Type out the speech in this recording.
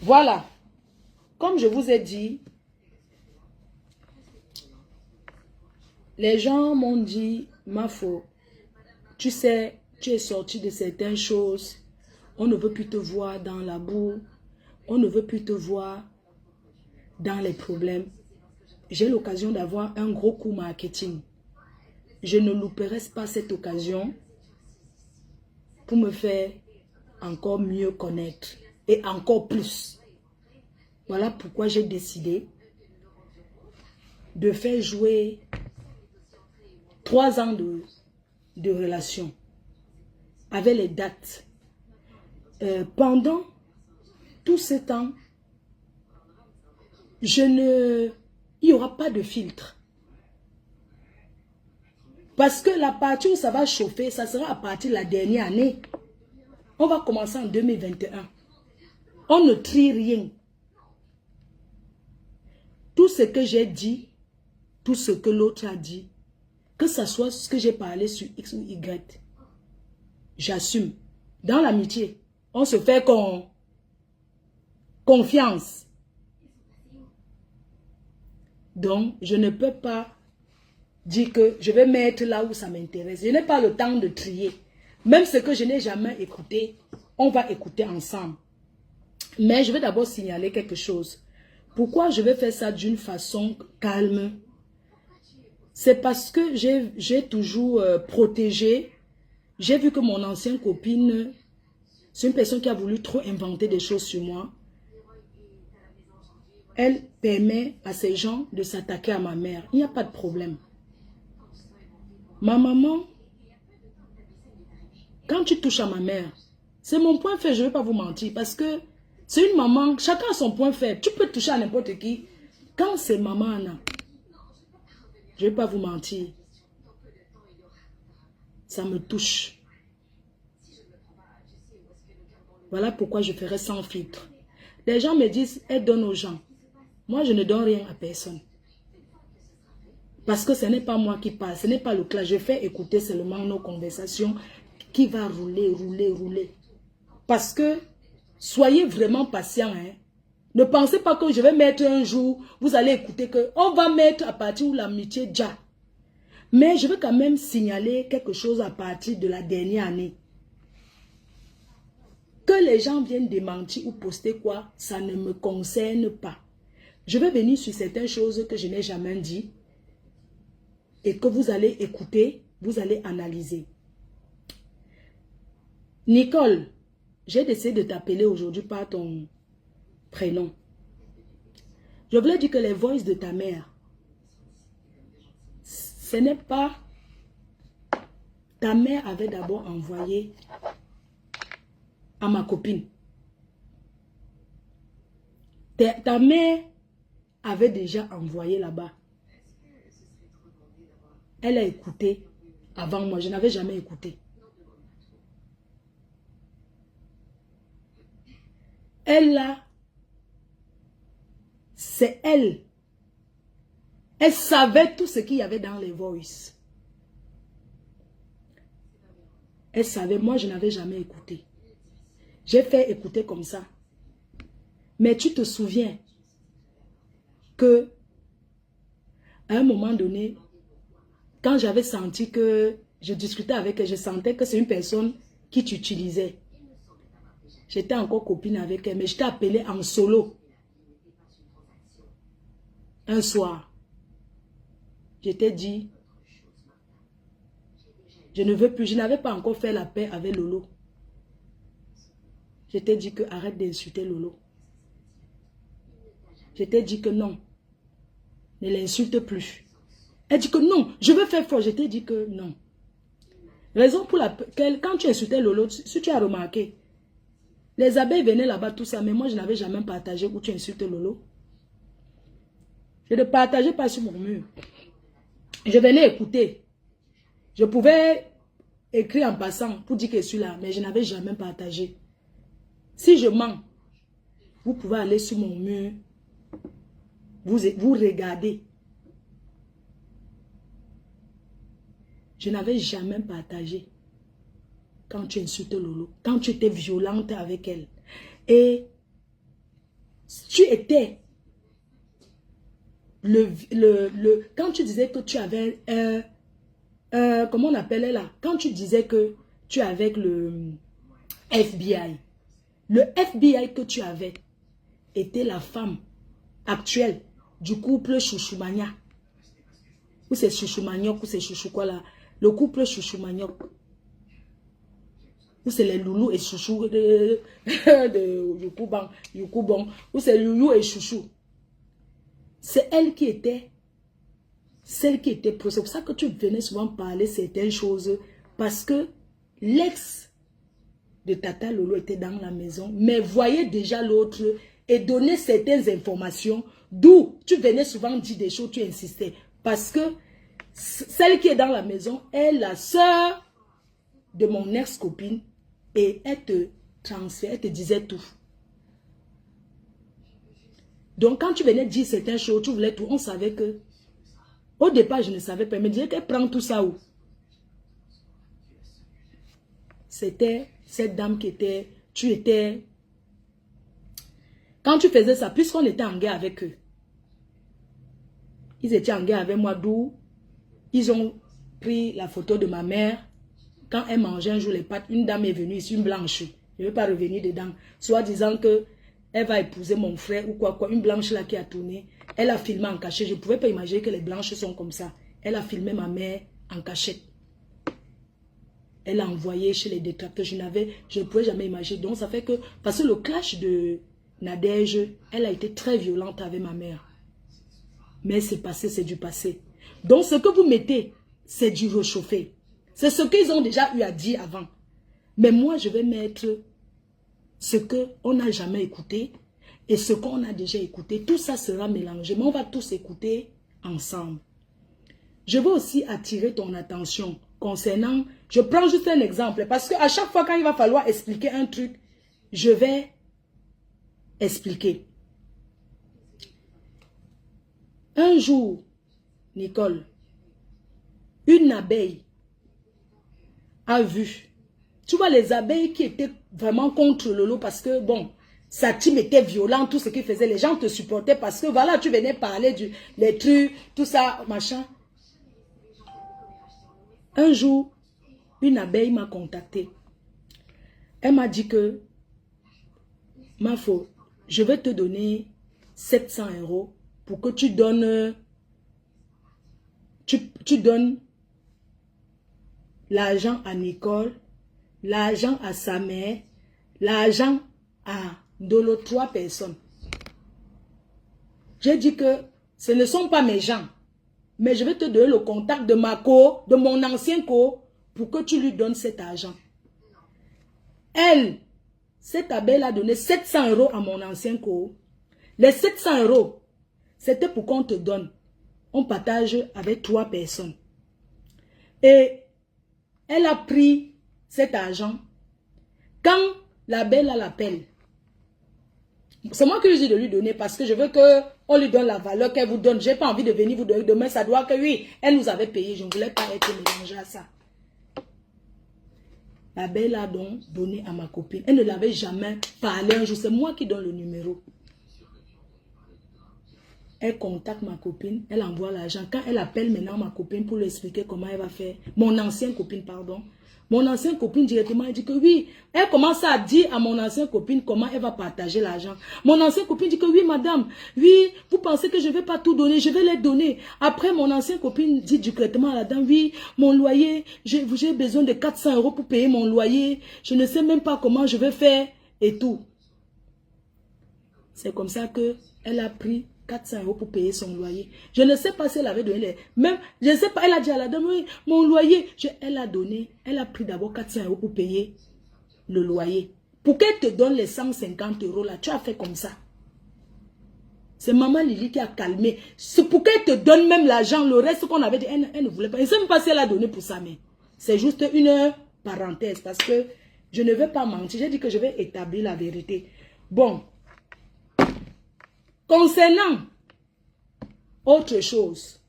Voilà. Comme je vous ai dit, les gens m'ont dit, Mafo, tu sais, tu es sorti de certaines choses. On ne veut plus te voir dans la boue. On ne veut plus te voir dans les problèmes. J'ai l'occasion d'avoir un gros coup marketing. Je ne louperai pas cette occasion pour me faire encore mieux connaître et encore plus. Voilà pourquoi j'ai décidé de faire jouer 3 ans de relation avec les dates. Pendant tout ce temps, il n'y aura pas de filtre. Parce que la partie où ça va chauffer, ça sera à partir de la dernière année. On va commencer en 2021. On ne trie rien. Tout ce que j'ai dit, tout ce que l'autre a dit, que ce soit ce que j'ai parlé sur X ou Y, j'assume. Dans l'amitié, on se fait confiance. Donc, je ne peux pas dire que je vais mettre là où ça m'intéresse. Je n'ai pas le temps de trier. Même ce que je n'ai jamais écouté, on va écouter ensemble. Mais je vais d'abord signaler quelque chose. Pourquoi je vais faire ça d'une façon calme? C'est parce que j'ai toujours protégé. J'ai vu que mon ancienne copine, c'est une personne qui a voulu trop inventer des choses sur moi. Elle permet à ces gens de s'attaquer à ma mère. Il n'y a pas de problème. Ma maman, quand tu touches à ma mère, c'est mon point faible, je ne vais pas vous mentir. Parce que c'est une maman, chacun a son point faible. Tu peux toucher à n'importe qui. Quand c'est maman Anna, je ne vais pas vous mentir. Ça me touche. Voilà pourquoi je ferai sans filtre. Les gens me disent, elle donne aux gens. Moi, je ne donne rien à personne. Parce que ce n'est pas moi qui parle, ce n'est pas le clash. Je fais écouter seulement nos conversations qui va rouler, rouler, rouler. Parce que, soyez vraiment patients. Hein. Ne pensez pas que je vais mettre un jour, vous allez écouter que on va mettre à partir où l'amitié déjà. Mais je veux quand même signaler quelque chose à partir de la dernière année. Que les gens viennent démentir ou poster quoi, ça ne me concerne pas. Je vais venir sur certaines choses que je n'ai jamais dit et que vous allez écouter, vous allez analyser. Nicole, j'ai décidé de t'appeler aujourd'hui par ton prénom. Je voulais dire que les voices de ta mère, ce n'est pas... Ta mère avait d'abord envoyé à ma copine. Ta mère avait déjà envoyé là-bas. Elle a écouté avant moi. Je n'avais jamais écouté. Elle là, c'est elle. Elle savait tout ce qu'il y avait dans les voices. Elle savait, moi je n'avais jamais écouté. J'ai fait écouter comme ça. Mais tu te souviens que à un moment donné, quand j'avais senti que je discutais avec elle, je sentais que c'est une personne qui t'utilisait. J'étais encore copine avec elle, mais je t'ai appelé en solo. Un soir, je t'ai dit, je ne veux plus, je n'avais pas encore fait la paix avec Lolo. Je t'ai dit que arrête d'insulter Lolo. Je t'ai dit que non, ne l'insulte plus. Elle dit que non, je veux faire fort. Je t'ai dit que non. Raison pour laquelle, quand tu insultais Lolo, si tu as remarqué, les abeilles venaient là-bas, tout ça, mais moi je n'avais jamais partagé où tu insultes Lolo. Je ne partageais pas sur mon mur. Je venais écouter. Je pouvais écrire en passant pour dire que je suis là, mais je n'avais jamais partagé. Si je mens, vous pouvez aller sur mon mur, vous regardez. Je n'avais jamais partagé quand tu insultes Lolo, quand tu étais violente avec elle. Et Tu étais quand tu disais que tu avais comment on appelait là? Quand tu disais que tu avais le FBI. Le FBI que tu avais était la femme actuelle du couple Chouchou-Magnac. Ou c'est Chouchou-Magnac ou c'est Chouchou quoi là? Le couple Chouchou-Magnac. Ou c'est les Loulou et Chouchou de Youkouban. Ou c'est Loulou et Chouchou. C'est elle qui était, celle qui était pro. C'est pour ça que tu venais souvent parler certaines choses. Parce que l'ex de Tata Lolo était dans la maison. Mais voyait déjà l'autre et donnait certaines informations. D'où tu venais souvent dire des choses, tu insistais. Parce que celle qui est dans la maison est la sœur de mon ex-copine. Et elle te transfère, elle te disait tout. Donc, quand tu venais dire certaines choses, tu voulais tout, on savait que... Au départ, je ne savais pas, mais disais qu'elle prend tout ça où? C'était cette dame qui était... Tu étais... Quand tu faisais ça, puisqu'on était en guerre avec eux, ils étaient en guerre avec moi, d'où ils ont pris la photo de ma mère. Quand elle mangeait un jour les pâtes, une dame est venue ici, une blanche. Je ne veux pas revenir dedans. Soit disant que elle va épouser mon frère ou quoi. Une blanche là qui a tourné. Elle a filmé en cachette. Je ne pouvais pas imaginer que les blanches sont comme ça. Elle a filmé ma mère en cachette. Elle a envoyé chez les détracteurs. Je ne pouvais jamais imaginer. Donc ça fait que... Parce que le clash de Nadège, elle a été très violente avec ma mère. Mais c'est passé, c'est du passé. Donc ce que vous mettez, c'est du réchauffé. C'est ce qu'ils ont déjà eu à dire avant. Mais moi, je vais mettre ce qu'on n'a jamais écouté et ce qu'on a déjà écouté. Tout ça sera mélangé, mais on va tous écouter ensemble. Je veux aussi attirer ton attention concernant... Je prends juste un exemple parce qu'à chaque fois quand il va falloir expliquer un truc, je vais expliquer. Un jour, Nicole, une abeille a vu. Tu vois les abeilles qui étaient vraiment contre Lolo parce que, bon, sa team était violente, tout ce qu'il faisait. Les gens te supportaient parce que, voilà, tu venais parler des trucs, tout ça, machin. Un jour, une abeille m'a contacté. Elle m'a dit que, Mafo, je vais te donner 700 € pour que tu donnes, tu donnes l'argent à Nicole, l'argent à sa mère, l'argent à Dolo, 3 personnes. J'ai dit que ce ne sont pas mes gens, mais je vais te donner le contact de ma co, de mon ancien co, pour que tu lui donnes cet argent. Elle, cette abeille a donné 700 € à mon ancien co. Les 700 €, c'était pour qu'on te donne. On partage avec 3 personnes. Et elle a pris cet argent. Quand la belle l'appelle, c'est moi qui lui dis de lui donner parce que je veux qu'on lui donne la valeur qu'elle vous donne. Je n'ai pas envie de venir vous donner demain. Ça doit que oui, elle nous avait payé. Je ne voulais pas être mélangée à ça. La belle a donc donné à ma copine. Elle ne l'avait jamais parlé un jour. C'est moi qui donne le numéro. Elle contacte ma copine, elle envoie l'argent. Quand elle appelle maintenant ma copine pour lui expliquer comment elle va faire, mon ancienne copine, pardon, mon ancienne copine directement elle dit que oui, elle commence à dire à mon ancienne copine comment elle va partager l'argent. Mon ancienne copine dit que oui madame, oui, vous pensez que je ne vais pas tout donner, je vais les donner. Après mon ancienne copine dit directement à la dame, oui, mon loyer, j'ai besoin de 400 € pour payer mon loyer, je ne sais même pas comment je vais faire et tout. C'est comme ça que elle a pris 400 € pour payer son loyer. Je ne sais pas si elle avait donné les... Même, je ne sais pas, elle a dit à la dame, oui, mon loyer. Elle a donné, elle a pris d'abord 400 € pour payer le loyer. Pour qu'elle te donne les 150 € là, tu as fait comme ça. C'est maman Lily qui a calmé. C'est pour qu'elle te donne même l'argent, le reste qu'on avait dit, elle ne voulait pas. Je ne sais même pas si elle a donné pour ça, mais c'est juste une parenthèse parce que je ne veux pas mentir. J'ai dit que je vais établir la vérité. Bon. Concernant autre chose,